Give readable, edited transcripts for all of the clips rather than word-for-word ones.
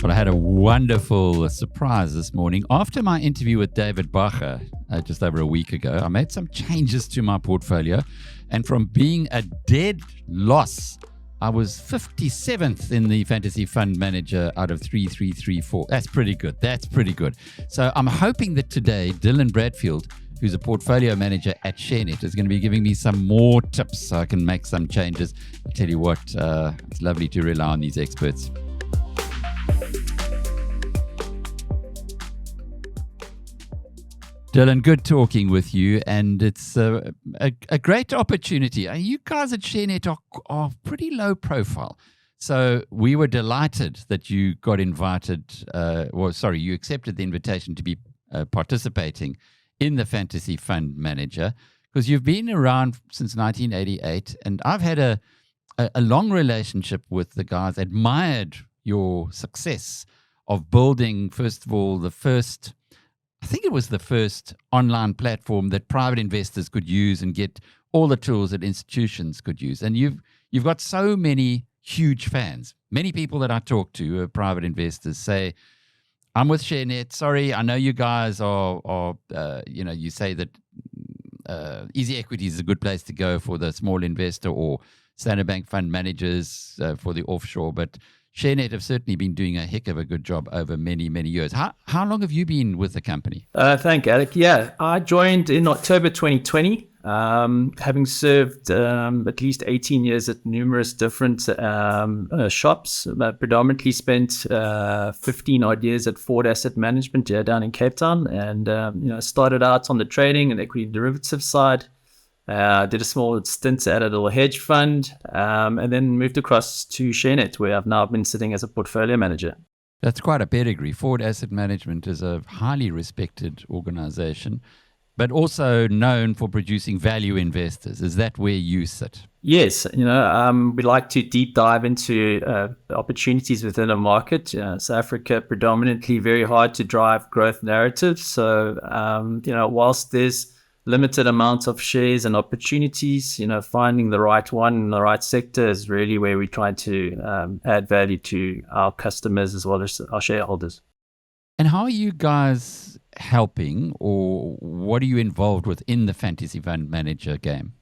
Well, I had a wonderful surprise this morning. After my interview with David Bacher just over a week ago, I made some changes to my portfolio. And from being a dead loss, I was 57th in the fantasy fund manager out of 3334. That's pretty good. That's pretty good. So I'm hoping that today, Dylan Bradfield, who's a portfolio manager at Sharenet, is going to be giving me some more tips so I can make some changes. I tell you what, it's lovely to rely on these experts. Dylan, good talking with you, and it's a great opportunity. You guys at Sharenet are pretty low profile, so we were delighted that you got invited, you accepted the invitation to be participating in the Fantasy Fund Manager, because you've been around since 1988, and I've had a long relationship with the guys, admired your success of building, first of all, I think it was the first online platform that private investors could use and get all the tools that institutions could use. And you've got so many huge fans. Many people that I talk to, private investors, say, I'm with Sharenet. Sorry, I know you guys are you say that easy equity is a good place to go for the small investor, or Standard Bank fund managers for the offshore, but Sharenet have certainly been doing a heck of a good job over many, many years. How long have you been with the company? Thank you, Alec. Yeah, I joined in October 2020, having served at least 18 years at numerous different shops. Predominantly spent 15 odd years at Ford Asset Management here down in Cape Town, and started out on the trading and equity derivative side. Did a small stint at a little hedge fund, and then moved across to Sharenet, where I've now been sitting as a portfolio manager. That's quite a pedigree. Ford Asset Management is a highly respected organization, but also known for producing value investors. Is that where you sit? Yes, we like to deep dive into opportunities within a market. South Africa predominantly very hard to drive growth narratives. So, whilst there's limited amounts of shares and opportunities, finding the right one in the right sector is really where we try to add value to our customers as well as our shareholders. And how are you guys helping, or what are you involved with in the Fantasy Fund Manager game?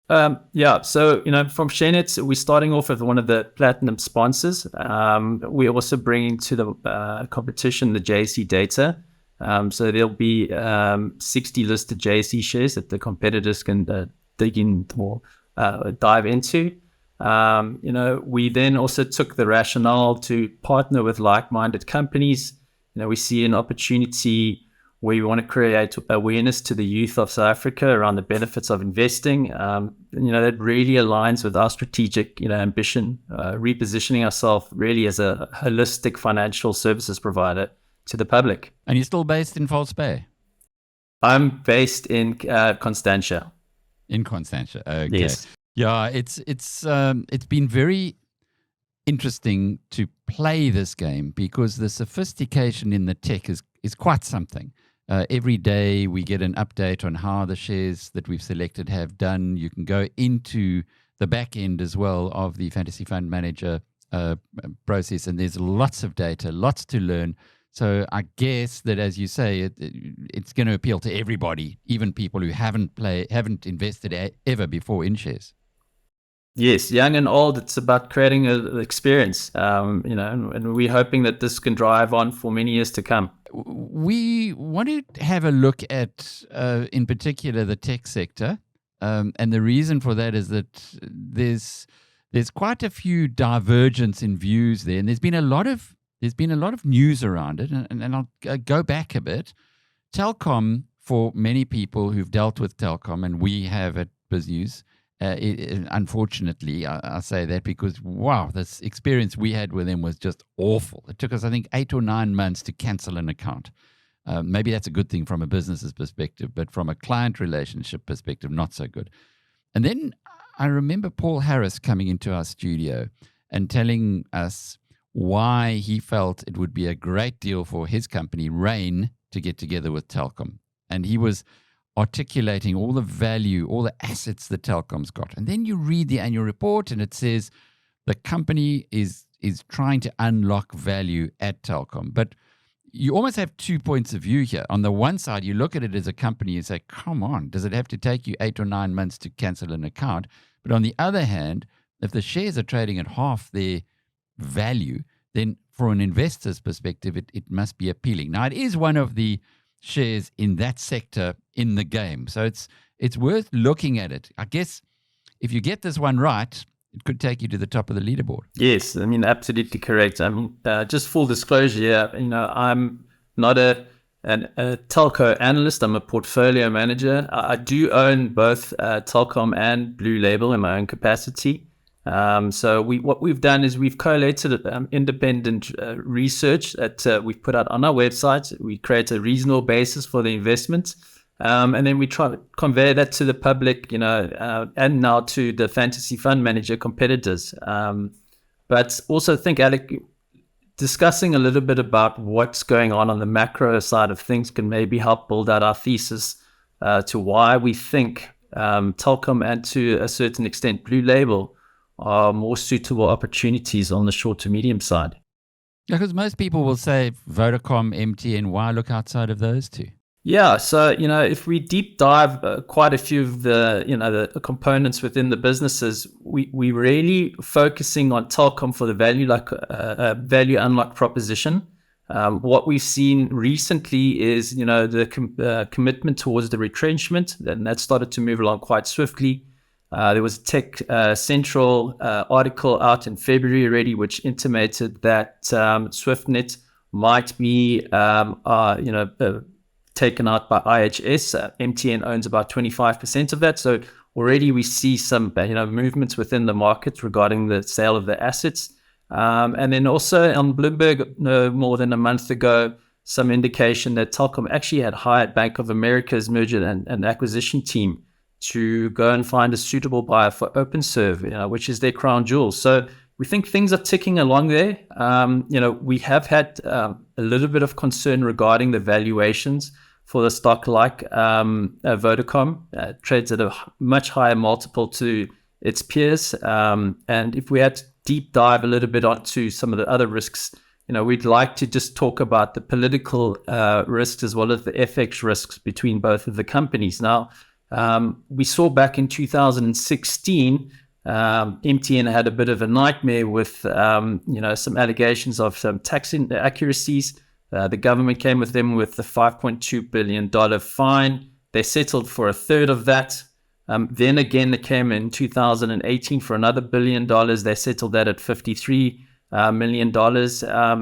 So, from Sharenet, we're starting off with one of the platinum sponsors. We're also bringing to the competition the JSE data. So there'll be 60 listed JSE shares that the competitors can dig in or dive into. We then also took the rationale to partner with like-minded companies. We see an opportunity where we want to create awareness to the youth of South Africa around the benefits of investing. That really aligns with our strategic, ambition, repositioning ourselves really as a holistic financial services provider to the public. And you're still based in False Bay? I'm based in Constantia. In Constantia, okay. Yes. Yeah, it's been very interesting to play this game, because the sophistication in the tech is quite something. Every day we get an update on how the shares that we've selected have done. You can go into the back end as well of the Fantasy Fund Manager process, and there's lots of data, lots to learn. So I guess that, as you say, it's going to appeal to everybody, even people who haven't invested ever before in shares. Yes, young and old, it's about creating an experience, and we're hoping that this can drive on for many years to come. We want to have a look at, in particular, the tech sector, and the reason for that is that there's quite a few divergence in views there, and there's been a lot of news around it, and I'll go back a bit. Telkom, for many people who've dealt with Telkom, and we have at BizNews, unfortunately, I say that because, wow, this experience we had with them was just awful. It took us, I think, 8 or 9 months to cancel an account. Maybe that's a good thing from a business's perspective, but from a client relationship perspective, not so good. And then I remember Paul Harris coming into our studio and telling us why he felt it would be a great deal for his company, Rain, to get together with Telkom. And he was articulating all the value, all the assets that Telkom's got. And then you read the annual report and it says the company is trying to unlock value at Telkom. But you almost have 2 points of view here. On the one side, you look at it as a company, you say, come on, does it have to take you 8 or 9 months to cancel an account? But on the other hand, if the shares are trading at half their value, then from an investor's perspective, it must be appealing. Now, it is one of the shares in that sector in the game. So it's worth looking at it. I guess if you get this one right, it could take you to the top of the leaderboard. Yes, I mean, absolutely correct. I mean, just full disclosure, I'm not a telco analyst. I'm a portfolio manager. I do own both Telkom and Blue Label in my own capacity. So what we've done is we've collated independent research that we've put out on our website. We create a reasonable basis for the investment. And then we try to convey that to the public, and now to the fantasy fund manager competitors. But also think, Alec, discussing a little bit about what's going on the macro side of things can maybe help build out our thesis to why we think Telkom and to a certain extent Blue Label are more suitable opportunities on the short to medium side. Because most people will say Vodacom, MTN, why look outside of those two? Yeah, so if we deep dive quite a few of the components within the businesses, we really focusing on Telkom for the value unlock proposition. What we've seen recently is the commitment towards the retrenchment, and that started to move along quite swiftly. There was a Tech Central article out in February already, which intimated that SwiftNet might be taken out by IHS. MTN owns about 25% of that. So already we see some movements within the market regarding the sale of the assets. And then also on Bloomberg, no more than a month ago, some indication that Telkom actually had hired Bank of America's merger and acquisition team to go and find a suitable buyer for OpenServe, which is their crown jewel. So we think things are ticking along there. We have had a little bit of concern regarding the valuations for the stock like Vodacom. Trades at a much higher multiple to its peers. And if we had to deep dive a little bit onto some of the other risks, we'd like to just talk about the political risks as well as the FX risks between both of the companies. Now, we saw back in 2016, MTN had a bit of a nightmare with, some allegations of some tax inaccuracies. The government came with them with the $5.2 billion fine. They settled for a third of that. Then again, they came in 2018 for another $1 billion. They settled that at $53 million.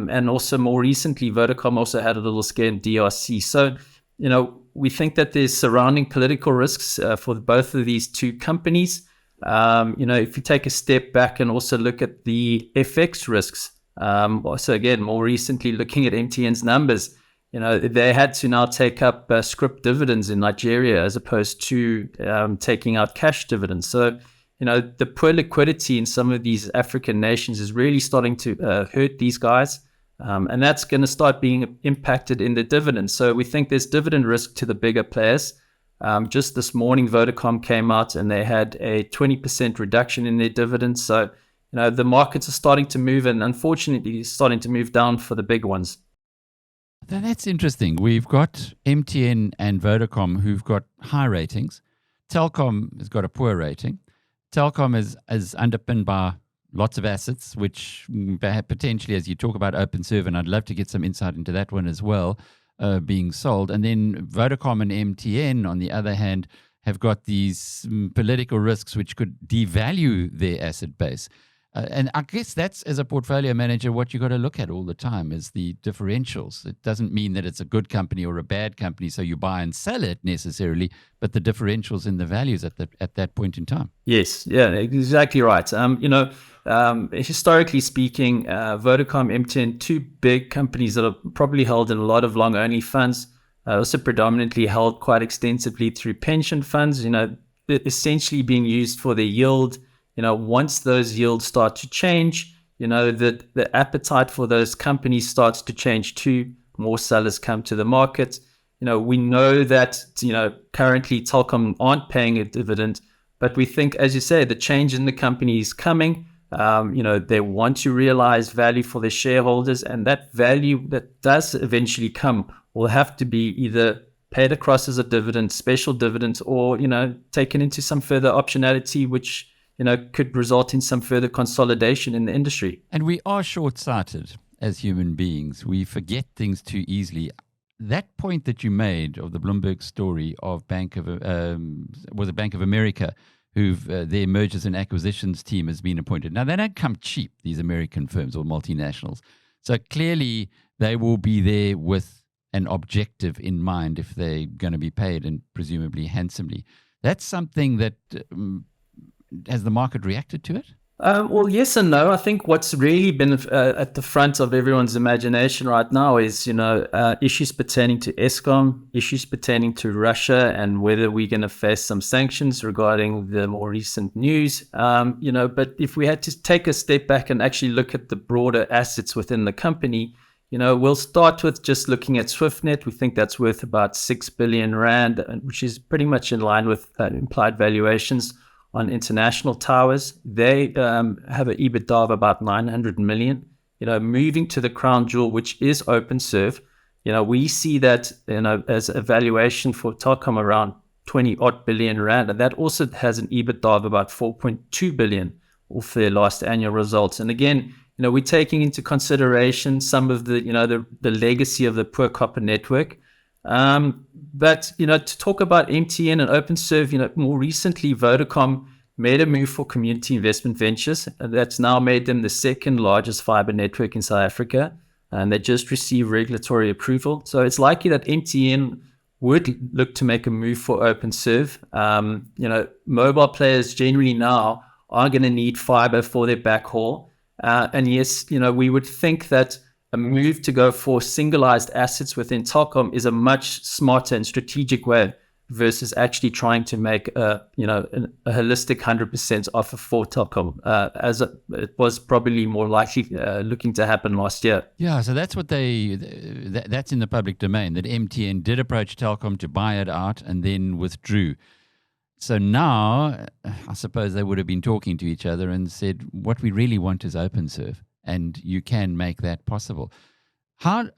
And also more recently, Vodacom also had a little scare in DRC. So, we think that there's surrounding political risks for both of these two companies. If you take a step back and also look at the FX risks, so again, more recently looking at MTN's numbers, they had to now take up scrip dividends in Nigeria as opposed to taking out cash dividends. So, the poor liquidity in some of these African nations is really starting to hurt these guys. And that's going to start being impacted in the dividends. So we think there's dividend risk to the bigger players. Just this morning, Vodacom came out and they had a 20% reduction in their dividends. So, the markets are starting to move, and unfortunately starting to move down for the big ones. That's interesting. We've got MTN and Vodacom who've got high ratings. Telkom has got a poor rating. Telkom is underpinned by lots of assets, which potentially, as you talk about OpenServe, and I'd love to get some insight into that one as well, being sold. And then Vodacom and MTN, on the other hand, have got these political risks which could devalue their asset base. And I guess that's, as a portfolio manager, what you got to look at all the time is the differentials. It doesn't mean that it's a good company or a bad company, so you buy and sell it necessarily, but the differentials in the values at that point in time. Yes, yeah, exactly right. Historically speaking, Vodacom, MTN, two big companies that are probably held in a lot of long-only funds, also predominantly held quite extensively through pension funds, essentially being used for their yield. Once those yields start to change, the appetite for those companies starts to change too. More sellers come to the market. We know that, currently Telkom aren't paying a dividend, but we think, as you say, the change in the company is coming. They want to realize value for their shareholders, and that value that does eventually come will have to be either paid across as a dividend, special dividends, or, taken into some further optionality, which, could result in some further consolidation in the industry. And we are short-sighted as human beings. We forget things too easily. That point that you made of the Bloomberg story of Bank of America, their mergers and acquisitions team has been appointed. Now, they don't come cheap, these American firms or multinationals. So clearly they will be there with an objective in mind if they're going to be paid, and presumably handsomely. That's something that has the market reacted to it? Well, yes and no. I think what's really been at the front of everyone's imagination right now is, issues pertaining to Eskom, issues pertaining to Russia, and whether we're going to face some sanctions regarding the more recent news. But if we had to take a step back and actually look at the broader assets within the company, we'll start with just looking at SwiftNet. We think that's worth about 6 billion rand, which is pretty much in line with implied valuations on international towers. They have an EBITDA of about 900 million. Moving to the crown jewel, which is OpenServe, we see that as a valuation for Telkom around 20 odd billion rand, and that also has an EBITDA of about 4.2 billion off their last annual results. And again, we're taking into consideration some of the the legacy of the poor copper network. But to talk about MTN and OpenServe, more recently Vodacom made a move for Community Investment Ventures, and that's now made them the second largest fiber network in South Africa, and they just received regulatory approval. So it's likely that MTN would look to make a move for OpenServe. Mobile players generally now are going to need fiber for their backhaul, and yes, we would think that a move to go for singleized assets within Telkom is a much smarter and strategic way versus actually trying to make a holistic 100% offer for Telkom, as it was probably more likely looking to happen last year. Yeah, so that's what that's in the public domain, that MTN did approach Telkom to buy it out and then withdrew. So now, I suppose they would have been talking to each other and said, what we really want is OpenServe, and you can make that possible. How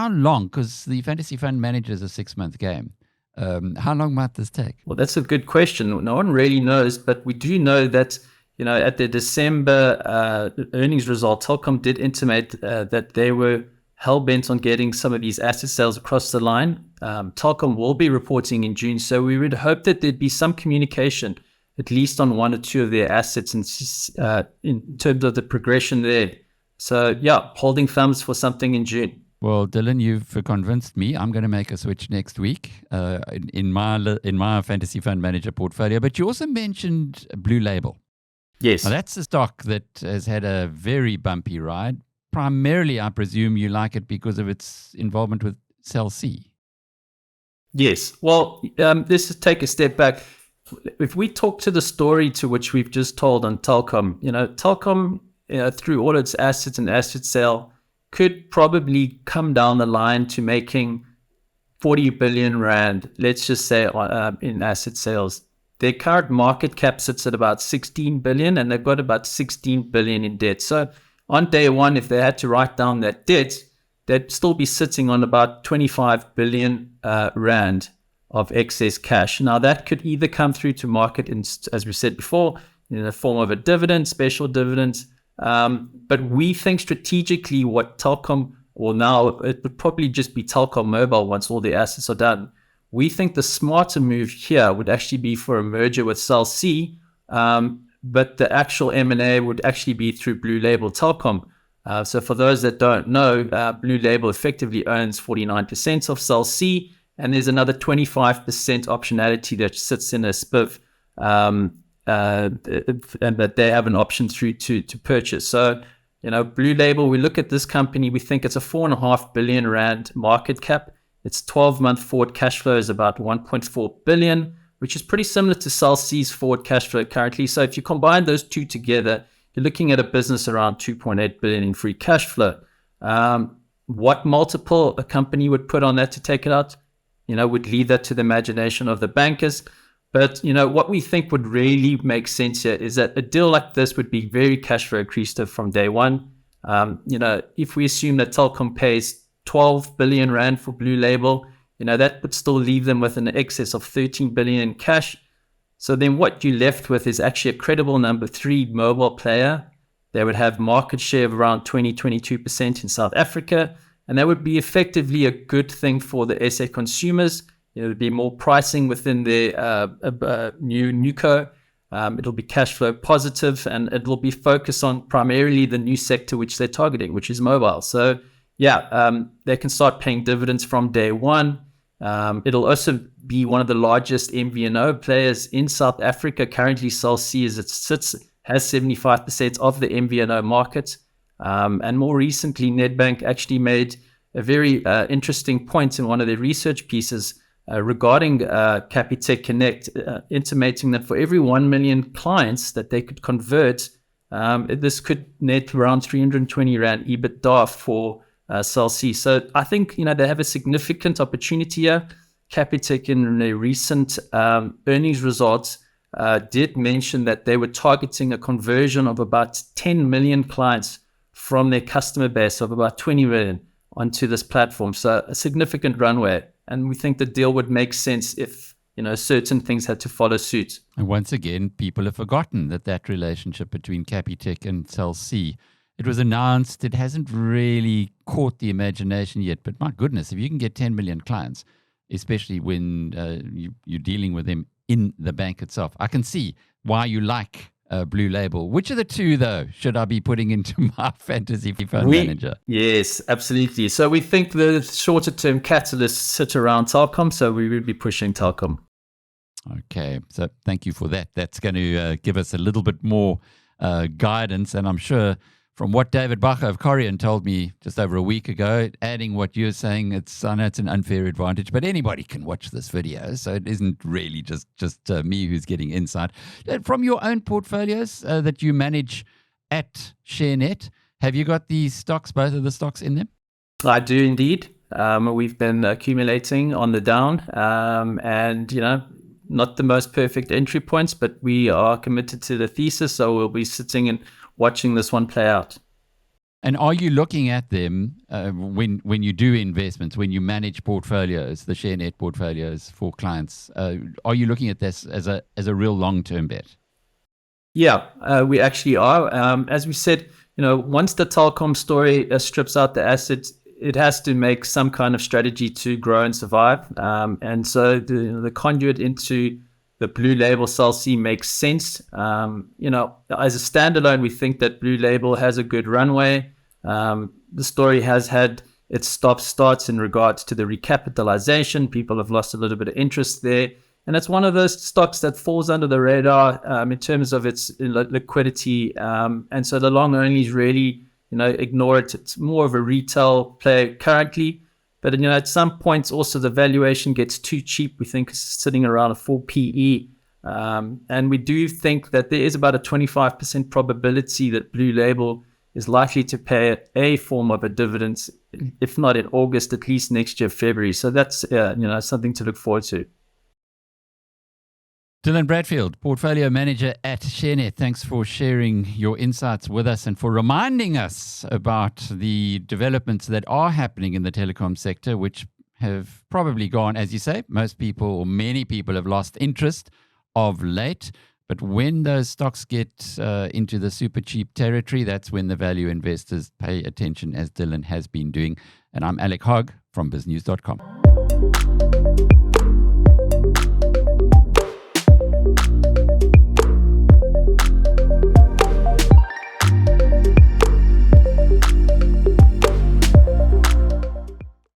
long, because the fantasy fund manager is a 6-month game, how long might this take? Well, that's a good question. No one really knows, but we do know that, at the December earnings result, Telkom did intimate that they were hell-bent on getting some of these asset sales across the line. Telkom will be reporting in June, so we would hope that there'd be some communication, at least on one or two of their assets, in terms of the progression there. So, yeah, holding thumbs for something in June. Well, Dylan, you've convinced me. I'm going to make a switch next week in my fantasy fund manager portfolio. But you also mentioned Blue Label. Yes. Now, that's a stock that has had a very bumpy ride. Primarily, I presume you like it because of its involvement with Cell C. Yes. Well, let's just take a step back. If we talk to the story to which we've just told on Telkom, Telkom, through all its assets and asset sale, could probably come down the line to making 40 billion rand, let's just say, in asset sales. Their current market cap sits at about 16 billion, and they've got about 16 billion in debt. So on day one, if they had to write down that debt, they'd still be sitting on about 25 billion rand of excess cash. Now, that could either come through to market, as we said before, in the form of a dividend, special dividends. But we think strategically what Telkom, well, now it would probably just be Telkom Mobile once all the assets are done. We think the smarter move here would actually be for a merger with Cell C, but the actual M&A would actually be through Blue Label Telkom. So for those that don't know, Blue Label effectively owns 49% of Cell C, and there's another 25% optionality that sits in a SPIV, and that they have an option through to purchase. So, Blue Label, we look at this company, we think it's a 4.5 billion rand market cap. Its 12-month forward cash flow is about 1.4 billion, which is pretty similar to Cell C's forward cash flow currently. So if you combine those two together, you're looking at a business around 2.8 billion in free cash flow. What multiple a company would put on that to take it out, would leave that to the imagination of the bankers. But, what we think would really make sense here is that a deal like this would be very cash flow accretive from day one. If we assume that Telkom pays 12 billion Rand for Blue Label, that would still leave them with an excess of 13 billion in cash. So then what you're left with is actually a credible number 3 mobile player. They would have market share of around 22% in South Africa. And that would be effectively a good thing for the SA consumers. There'd be more pricing within the new NUCO. It'll be cash flow positive, and it will be focused on primarily the new sector which they're targeting, which is mobile. So they can start paying dividends from day one. It'll also be one of the largest MVNO players in South Africa. Currently, Cell C, as it sits, has 75% of the MVNO market. And more recently, Nedbank actually made a very interesting point in one of their research pieces regarding Capitec Connect, intimating that for every 1 million clients that they could convert, this could net around 320 Rand EBITDA for Cell C. So I think, they have a significant opportunity here. Capitec in their recent earnings results did mention that they were targeting a conversion of about 10 million clients from their customer base of about 20 million onto this platform. So a significant runway. And we think the deal would make sense if, certain things had to follow suit. And once again, people have forgotten that relationship between Capitec and Cell C. It was announced. It hasn't really caught the imagination yet. But my goodness, if you can get 10 million clients, especially when you're dealing with them in the bank itself, I can see why you like Blue Label. Which of the two, though, should I be putting into my fantasy fund manager? Yes, absolutely. So we think the shorter term catalysts sit around Telkom, so we will be pushing Telkom. Okay, so thank you for that. That's going to give us a little bit more guidance, and I'm sure from what David Bacher of Corian told me just over a week ago, adding what you're saying, I know it's an unfair advantage, but anybody can watch this video, so it isn't really just me who's getting insight. From your own portfolios that you manage at Sharenet, have you got the stocks, both of the stocks in them? I do indeed. We've been accumulating on the down, and not the most perfect entry points, but we are committed to the thesis, so we'll be sitting and watching this one play out. And are you looking at them when you do investments, when you manage portfolios, the Sharenet portfolios for clients? Are you looking at this as a real long-term bet? Yeah, we actually are. As we said, once the Telkom story strips out the assets, it has to make some kind of strategy to grow and survive. And so the conduit into the Blue Label Cell C makes sense. As a standalone, we think that Blue Label has a good runway. The story has had its stop-starts in regards to the recapitalization. People have lost a little bit of interest there. And it's one of those stocks that falls under the radar in terms of its liquidity. And so the long onlys really, ignore it. It's more of a retail play currently. But at some points also the valuation gets too cheap. We think it's sitting around a 4 PE. And we do think that there is about a 25% probability that Blue Label is likely to pay a form of a dividend, if not in August, at least next year, February. So that's something to look forward to. Dylan Bradfield, Portfolio Manager at Sharenet, thanks for sharing your insights with us and for reminding us about the developments that are happening in the telecom sector, which have probably gone, as you say, most people or many people have lost interest of late. But when those stocks get into the super cheap territory, that's when the value investors pay attention, as Dylan has been doing. And I'm Alec Hogg from biznews.com.